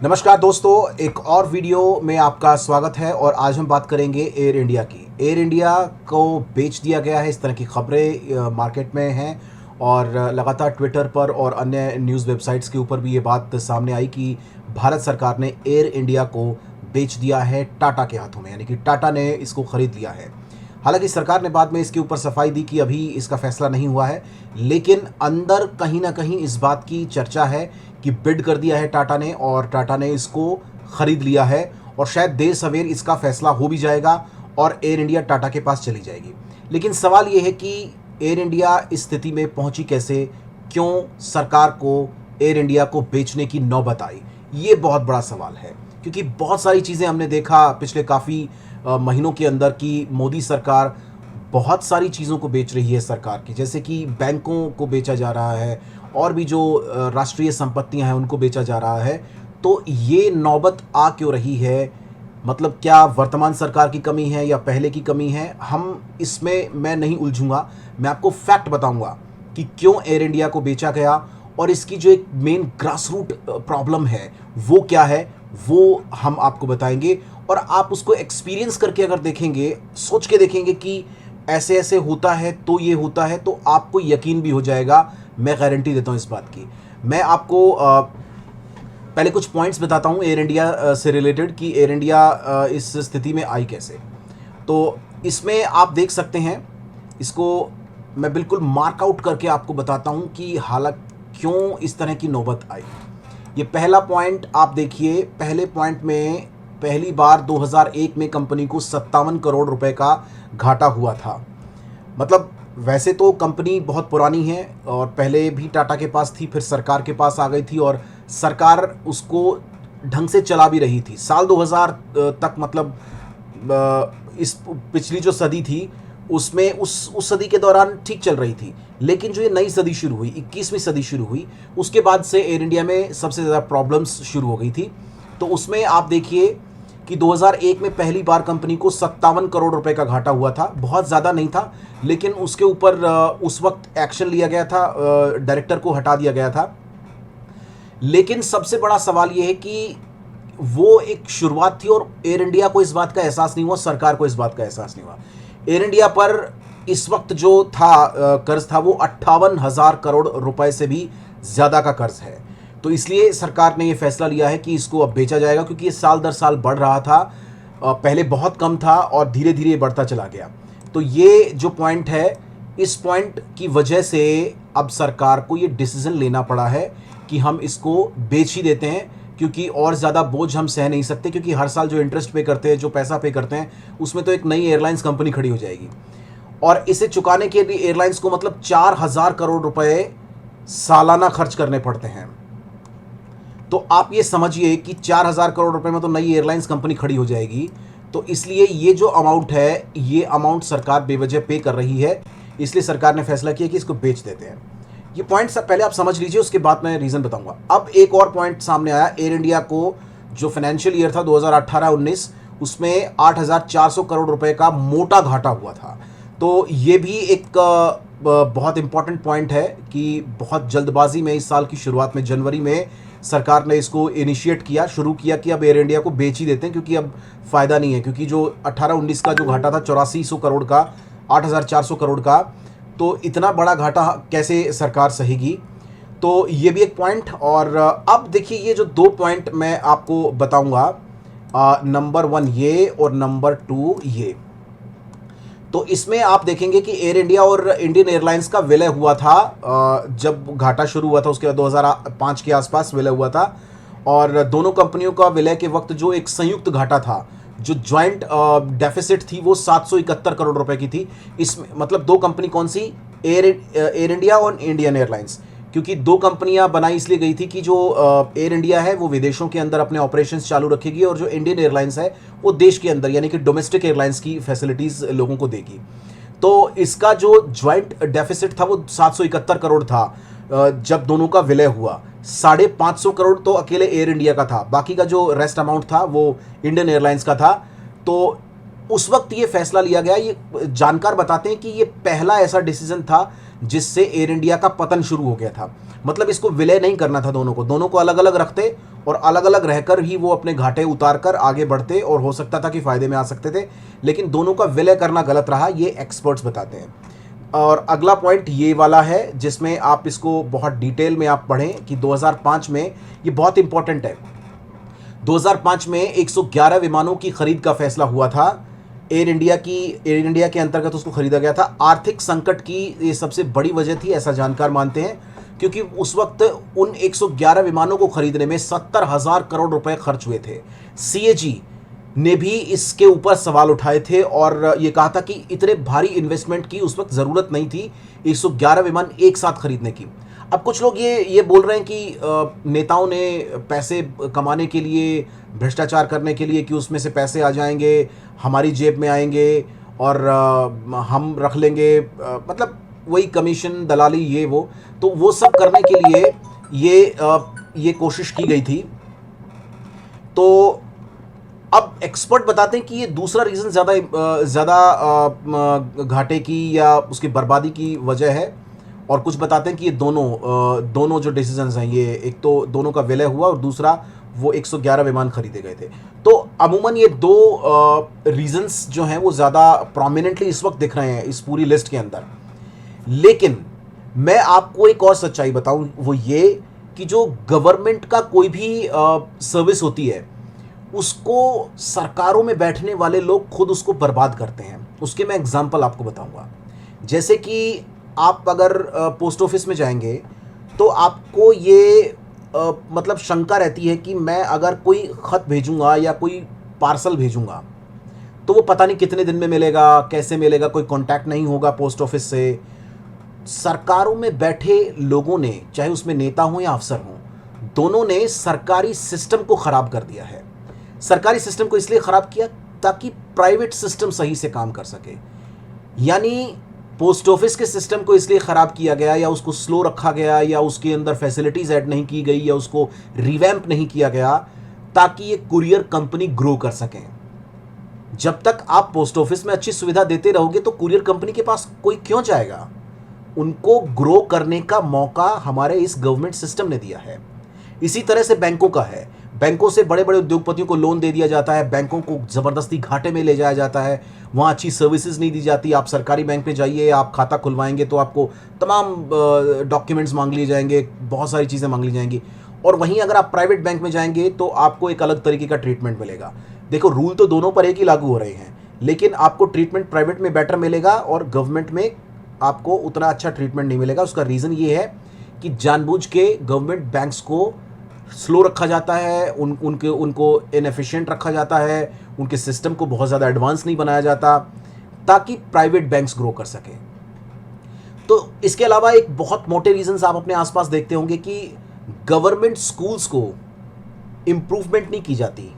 नमस्कार दोस्तों, एक और वीडियो में आपका स्वागत है। और आज हम बात करेंगे एयर इंडिया की। एयर इंडिया को बेच दिया गया है, इस तरह की खबरें मार्केट में हैं और लगातार ट्विटर पर और अन्य न्यूज़ वेबसाइट्स के ऊपर भी ये बात सामने आई कि भारत सरकार ने एयर इंडिया को बेच दिया है टाटा के हाथों में, यानी कि टाटा ने इसको ख़रीद लिया है। हालांकि सरकार ने बाद में इसके ऊपर सफाई दी कि अभी इसका फैसला नहीं हुआ है, लेकिन अंदर कहीं ना कहीं इस बात की चर्चा है कि बिड कर दिया है टाटा ने और टाटा ने इसको ख़रीद लिया है और शायद देर सवेर इसका फैसला हो भी जाएगा और एयर इंडिया टाटा के पास चली जाएगी। लेकिन सवाल ये है कि एयर इंडिया इस स्थिति में पहुंची कैसे, क्यों सरकार को एयर इंडिया को बेचने की नौबत आई, ये बहुत बड़ा सवाल है। क्योंकि बहुत सारी चीज़ें हमने देखा पिछले काफ़ी महीनों के अंदर कि मोदी सरकार बहुत सारी चीज़ों को बेच रही है सरकार की, जैसे कि बैंकों को बेचा जा रहा है और भी जो राष्ट्रीय संपत्तियां हैं उनको बेचा जा रहा है। तो ये नौबत आ क्यों रही है? मतलब क्या वर्तमान सरकार की कमी है या पहले की कमी है? मैं नहीं उलझूंगा, मैं आपको फैक्ट बताऊंगा कि क्यों एयर इंडिया को बेचा गया और इसकी जो एक मेन ग्रास रूट प्रॉब्लम है वो क्या है, वो हम आपको बताएंगे। और आप उसको एक्सपीरियंस करके अगर देखेंगे, सोच के देखेंगे कि ऐसे ऐसे होता है तो ये होता है, तो आपको यकीन भी हो जाएगा। मैं गारंटी देता हूँ इस बात की। मैं आपको पहले कुछ पॉइंट्स बताता हूँ एयर इंडिया से रिलेटेड कि एयर इंडिया इस स्थिति में आई कैसे। तो इसमें आप देख सकते हैं, इसको मैं बिल्कुल मार्क आउट करके आपको बताता हूँ कि हालांकि क्यों इस तरह की नौबत आई। ये पहला पॉइंट आप देखिए। पहले पॉइंट में पहली बार 2001 में कंपनी को 57 करोड़ रुपए का घाटा हुआ था। मतलब वैसे तो कंपनी बहुत पुरानी है और पहले भी टाटा के पास थी, फिर सरकार के पास आ गई थी और सरकार उसको ढंग से चला भी रही थी साल 2000 तक। मतलब इस पिछली जो सदी थी उसमें उस सदी के दौरान ठीक चल रही थी। लेकिन जो ये नई सदी शुरू हुई, 21वीं सदी शुरू हुई, उसके बाद से एयर इंडिया में सबसे ज़्यादा प्रॉब्लम्स शुरू हो गई थी। तो उसमें आप देखिए कि 2001 में पहली बार कंपनी को 57 करोड़ रुपए का घाटा हुआ था। बहुत ज़्यादा नहीं था, लेकिन उसके ऊपर उस वक्त एक्शन लिया गया था, डायरेक्टर को हटा दिया गया था। लेकिन सबसे बड़ा सवाल यह है कि वो एक शुरुआत थी और एयर इंडिया को इस बात का एहसास नहीं हुआ, सरकार को इस बात का एहसास नहीं हुआ। एयर इंडिया पर इस वक्त जो था कर्ज था वो 58,000 करोड़ रुपए से भी ज़्यादा का कर्ज है। तो इसलिए सरकार ने ये फैसला लिया है कि इसको अब बेचा जाएगा, क्योंकि ये साल दर साल बढ़ रहा था। पहले बहुत कम था और धीरे धीरे बढ़ता चला गया। तो ये जो पॉइंट है, इस पॉइंट की वजह से अब सरकार को ये डिसीजन लेना पड़ा है कि हम इसको बेच ही देते हैं, क्योंकि और ज़्यादा बोझ हम सह नहीं सकते। क्योंकि हर साल जो इंटरेस्ट पे करते हैं, जो पैसा पे करते हैं, उसमें तो एक नई एयरलाइंस कंपनी खड़ी हो जाएगी और इसे चुकाने के लिए एयरलाइंस को मतलब 4,000 करोड़ रुपए सालाना खर्च करने पड़ते हैं। तो आप ये समझिए कि 4,000 करोड़ रुपए में तो नई एयरलाइंस कंपनी खड़ी हो जाएगी। तो इसलिए ये जो अमाउंट है, ये अमाउंट सरकार बेवजह पे कर रही है। इसलिए सरकार ने फैसला किया कि इसको बेच देते हैं। ये पॉइंट सब पहले आप समझ लीजिए, उसके बाद मैं रीज़न बताऊंगा। अब एक और पॉइंट सामने आया। एयर इंडिया को जो फाइनेंशियल ईयर था 2018-19, उसमें 8,400 करोड़ रुपए का मोटा घाटा हुआ था। तो ये भी एक बहुत इंपॉर्टेंट पॉइंट है कि बहुत जल्दबाजी में इस साल की शुरुआत में जनवरी में सरकार ने इसको इनिशिएट किया, शुरू किया कि अब एयर इंडिया को बेच ही देते हैं, क्योंकि अब फ़ायदा नहीं है। क्योंकि जो 18-19 का जो घाटा था 8400 करोड़ का, 8,400 करोड़ का, तो इतना बड़ा घाटा कैसे सरकार सहेगी। तो ये भी एक पॉइंट। और अब देखिए, ये जो दो पॉइंट मैं आपको बताऊंगा, नंबर 1 ये और नंबर 2 ये। तो इसमें आप देखेंगे कि एयर इंडिया और इंडियन एयरलाइंस का विलय हुआ था। जब घाटा शुरू हुआ था उसके बाद 2005 के आसपास विलय हुआ था। और दोनों कंपनियों का विलय के वक्त जो एक संयुक्त घाटा था, जो ज्वाइंट डेफिसिट थी, वो 771 करोड़ रुपए की थी। इसमें मतलब दो कंपनी कौन सी? एयर इंडिया और इंडियन एयरलाइंस। क्योंकि दो कंपनियां बनाई इसलिए गई थी कि जो एयर इंडिया है वो विदेशों के अंदर अपने ऑपरेशंस चालू रखेगी और जो इंडियन एयरलाइंस है वो देश के अंदर, यानी कि डोमेस्टिक एयरलाइंस की फैसिलिटीज़ लोगों को देगी। तो इसका जो ज्वाइंट डेफिसिट था वो 771 करोड़ था जब दोनों का विलय हुआ। 550 करोड़ तो अकेले एयर इंडिया का था, बाकी का जो रेस्ट अमाउंट था वो इंडियन एयरलाइंस का था। तो उस वक्त ये फैसला लिया गया। ये जानकार बताते हैं कि ये पहला ऐसा डिसीजन था जिससे एयर इंडिया का पतन शुरू हो गया था। मतलब इसको विलय नहीं करना था, दोनों को अलग अलग रखते और अलग अलग रहकर ही वो अपने घाटे उतार कर आगे बढ़ते और हो सकता था कि फ़ायदे में आ सकते थे, लेकिन दोनों का विलय करना गलत रहा, ये एक्सपर्ट्स बताते हैं। और अगला पॉइंट ये वाला है जिसमें आप इसको बहुत डिटेल में आप पढ़ें कि 2005 में, ये बहुत इंपॉर्टेंट है, 2005 में 111 विमानों की खरीद का फैसला हुआ था। एयर इंडिया के अंतर्गत उसको खरीदा गया था। आर्थिक संकट की ये सबसे बड़ी वजह थी, ऐसा जानकार मानते हैं, क्योंकि उस वक्त उन 111 विमानों को खरीदने में 70,000 करोड़ रुपए खर्च हुए थे। सीएजी ने भी इसके ऊपर सवाल उठाए थे और ये कहा था कि इतने भारी इन्वेस्टमेंट की उस वक्त ज़रूरत नहीं थी 111 विमान एक साथ खरीदने की। अब कुछ लोग ये बोल रहे हैं कि नेताओं ने पैसे कमाने के लिए, भ्रष्टाचार करने के लिए, कि उसमें से पैसे आ जाएंगे, हमारी जेब में आएंगे और हम रख लेंगे, मतलब वही कमीशन, दलाली, ये वो सब करने के लिए ये कोशिश की गई थी। तो अब एक्सपर्ट बताते हैं कि ये दूसरा रीज़न ज़्यादा घाटे की या उसकी बर्बादी की वजह है। और कुछ बताते हैं कि ये दोनों जो डिसीजंस हैं, ये एक तो दोनों का विलय हुआ और दूसरा वो 111 विमान खरीदे गए थे। तो अमूमन ये दो रीजंस जो हैं वो ज़्यादा प्रोमिनेंटली इस वक्त दिख रहे हैं इस पूरी लिस्ट के अंदर। लेकिन मैं आपको एक और सच्चाई बताऊं, वो ये कि जो गवर्नमेंट का कोई भी सर्विस होती है, उसको सरकारों में बैठने वाले लोग खुद उसको बर्बाद करते हैं। उसके मैं एग्जांपल आपको बताऊंगा। जैसे कि आप अगर पोस्ट ऑफिस में जाएंगे तो आपको ये मतलब शंका रहती है कि मैं अगर कोई ख़त भेजूंगा या कोई पार्सल भेजूंगा तो वो पता नहीं कितने दिन में मिलेगा, कैसे मिलेगा, कोई कांटेक्ट नहीं होगा पोस्ट ऑफिस से। सरकारों में बैठे लोगों ने, चाहे उसमें नेता हों या अफसर हों, दोनों ने सरकारी सिस्टम को ख़राब कर दिया है। सरकारी सिस्टम को इसलिए ख़राब किया ताकि प्राइवेट सिस्टम सही से काम कर सके। यानी पोस्ट ऑफिस के सिस्टम को इसलिए ख़राब किया गया या उसको स्लो रखा गया या उसके अंदर फैसिलिटीज़ ऐड नहीं की गई या उसको रिवैम्प नहीं किया गया ताकि ये कुरियर कंपनी ग्रो कर सकें। जब तक आप पोस्ट ऑफिस में अच्छी सुविधा देते रहोगे तो कुरियर कंपनी के पास कोई क्यों जाएगा? उनको ग्रो करने का मौका हमारे इस गवर्नमेंट सिस्टम ने दिया है। इसी तरह से बैंकों का है। बैंकों से बड़े बड़े उद्योगपतियों को लोन दे दिया जाता है, बैंकों को ज़बरदस्ती घाटे में ले जाया जाता है, वहाँ अच्छी सर्विसेज नहीं दी जाती। आप सरकारी बैंक में जाइए, आप खाता खुलवाएंगे तो आपको तमाम डॉक्यूमेंट्स मांग लिए जाएंगे, बहुत सारी चीज़ें मांग ली जाएंगी। और वहीं अगर आप प्राइवेट बैंक में जाएंगे तो आपको एक अलग तरीके का ट्रीटमेंट मिलेगा। देखो, रूल तो दोनों पर एक ही लागू हो रहे हैं, लेकिन आपको ट्रीटमेंट प्राइवेट में बेटर मिलेगा और गवर्नमेंट में आपको उतना अच्छा ट्रीटमेंट नहीं मिलेगा। उसका रीज़न ये है कि जानबूझ के गवर्नमेंट बैंक्स को स्लो रखा जाता है, उनको इनएफिशिएंट रखा जाता है, उनके सिस्टम को बहुत ज़्यादा एडवांस नहीं बनाया जाता ताकि प्राइवेट बैंक्स ग्रो कर सकें। तो इसके अलावा एक बहुत मोटे रीजंस आप अपने आसपास देखते होंगे कि गवर्नमेंट स्कूल्स को इम्प्रूवमेंट नहीं की जाती,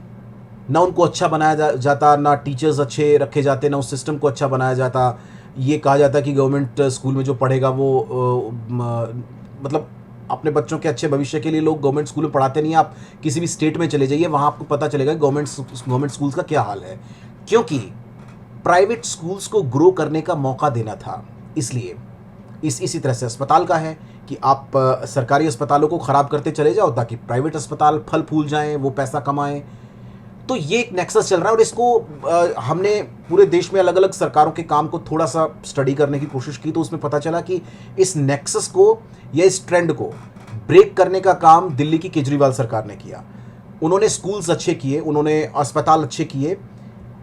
ना उनको अच्छा बनाया जाता, ना टीचर्स अच्छे रखे जाते, ना उस सिस्टम को अच्छा बनाया जाता। ये कहा जाता कि गवर्नमेंट स्कूल में जो पढ़ेगा वो मतलब अपने बच्चों के अच्छे भविष्य के लिए लोग गवर्नमेंट स्कूल में पढ़ाते नहीं हैं। आप किसी भी स्टेट में चले जाइए, वहाँ आपको पता चलेगा गवर्नमेंट स्कूल्स का क्या हाल है, क्योंकि प्राइवेट स्कूल्स को ग्रो करने का मौका देना था। इसलिए इसी तरह से अस्पताल का है कि आप सरकारी अस्पतालों को ख़राब करते चले जाओ ताकि प्राइवेट अस्पताल फल फूल जाएं, वो पैसा कमाएं। तो ये एक नेक्सस चल रहा है और इसको हमने पूरे देश में अलग अलग सरकारों के काम को थोड़ा सा स्टडी करने की कोशिश की, तो उसमें पता चला कि इस नेक्सस को या इस ट्रेंड को ब्रेक करने का काम दिल्ली की केजरीवाल सरकार ने किया। उन्होंने स्कूल्स अच्छे किए, उन्होंने अस्पताल अच्छे किए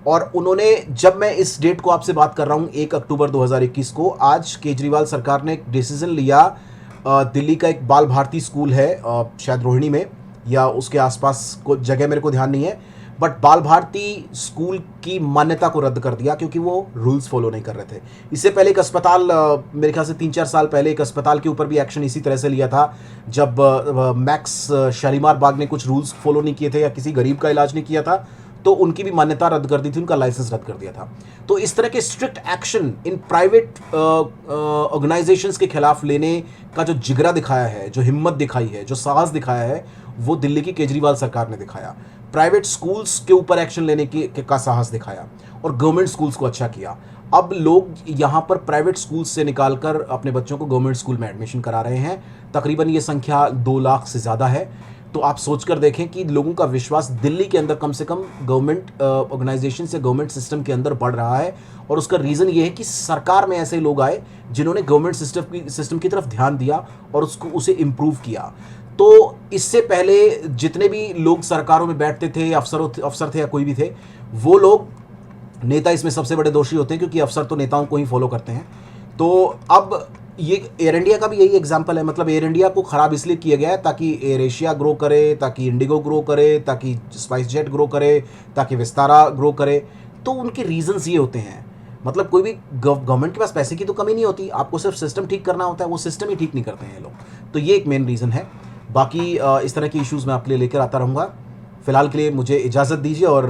और उन्होंने, जब मैं इस डेट को आपसे बात कर रहा हूँ 1 अक्टूबर 2021 को, आज केजरीवाल सरकार ने एक डिसीजन लिया। दिल्ली का एक बाल भारती स्कूल है, शायद रोहिणी में या उसके आसपास को जगह मेरे को ध्यान नहीं है, बट बाल भारती स्कूल की मान्यता को रद्द कर दिया क्योंकि वो रूल्स फॉलो नहीं कर रहे थे। इससे पहले एक अस्पताल, मेरे ख्याल से 3-4 साल पहले एक अस्पताल के ऊपर भी एक्शन इसी तरह से लिया था, जब मैक्स शालीमार बाग ने कुछ रूल्स फॉलो नहीं किए थे या किसी गरीब का इलाज नहीं किया था, तो उनकी भी मान्यता रद्द कर दी थी, उनका लाइसेंस रद्द कर दिया था। तो इस तरह के strict action in private organisations के खिलाफ लेने का जो जिगरा दिखाया है, जो हिम्मत दिखाई है, जो साहस दिखाया है, वो दिल्ली की केजरीवाल सरकार ने दिखाया। प्राइवेट स्कूल्स के ऊपर एक्शन लेने का साहस दिखाया और गवर्नमेंट स्कूल्स को अच्छा किया। अब लोग यहाँ पर प्राइवेट स्कूल्स से निकालकर अपने बच्चों को गवर्नमेंट स्कूल में एडमिशन करा रहे हैं। तकरीबन ये संख्या 2 लाख से ज़्यादा है। तो आप सोचकर देखें कि लोगों का विश्वास दिल्ली के अंदर कम से कम गवर्नमेंट ऑर्गेनाइजेशन से गवर्नमेंट सिस्टम के अंदर बढ़ रहा है। और उसका रीज़न ये है कि सरकार में ऐसे लोग आए जिन्होंने गवर्नमेंट सिस्टम की तरफ ध्यान दिया और उसे इम्प्रूव किया। तो इससे पहले जितने भी लोग सरकारों में बैठते थे, अफसर थे या कोई भी थे, वो लोग, नेता इसमें सबसे बड़े दोषी होते हैं क्योंकि अफसर तो नेताओं को ही फॉलो करते हैं। तो अब ये एयर इंडिया का भी यही एग्जांपल है। मतलब एयर इंडिया को ख़राब इसलिए किया गया है ताकि एयर एशिया ग्रो करे, ताकि इंडिगो ग्रो करे, ताकि स्पाइस जेट ग्रो करे, ताकि विस्तारा ग्रो करे। तो उनके रीजंस ये होते हैं। मतलब कोई भी गवर्नमेंट के पास पैसे की तो कमी नहीं होती, आपको सिर्फ सिस्टम ठीक करना होता है, वो सिस्टम ही ठीक नहीं करते हैं ये लोग। तो ये एक मेन रीज़न है। बाकी इस तरह की इश्यूज़ मैं आपके लिए लेकर आता रहूँगा। फिलहाल के लिए मुझे इजाज़त दीजिए और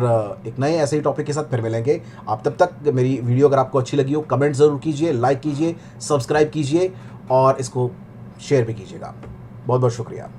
एक नए ऐसे ही टॉपिक के साथ फिर मिलेंगे। आप तब तक मेरी वीडियो अगर आपको अच्छी लगी हो, कमेंट ज़रूर कीजिए, लाइक कीजिए, सब्सक्राइब कीजिए और इसको शेयर भी कीजिएगा। बहुत बहुत शुक्रिया।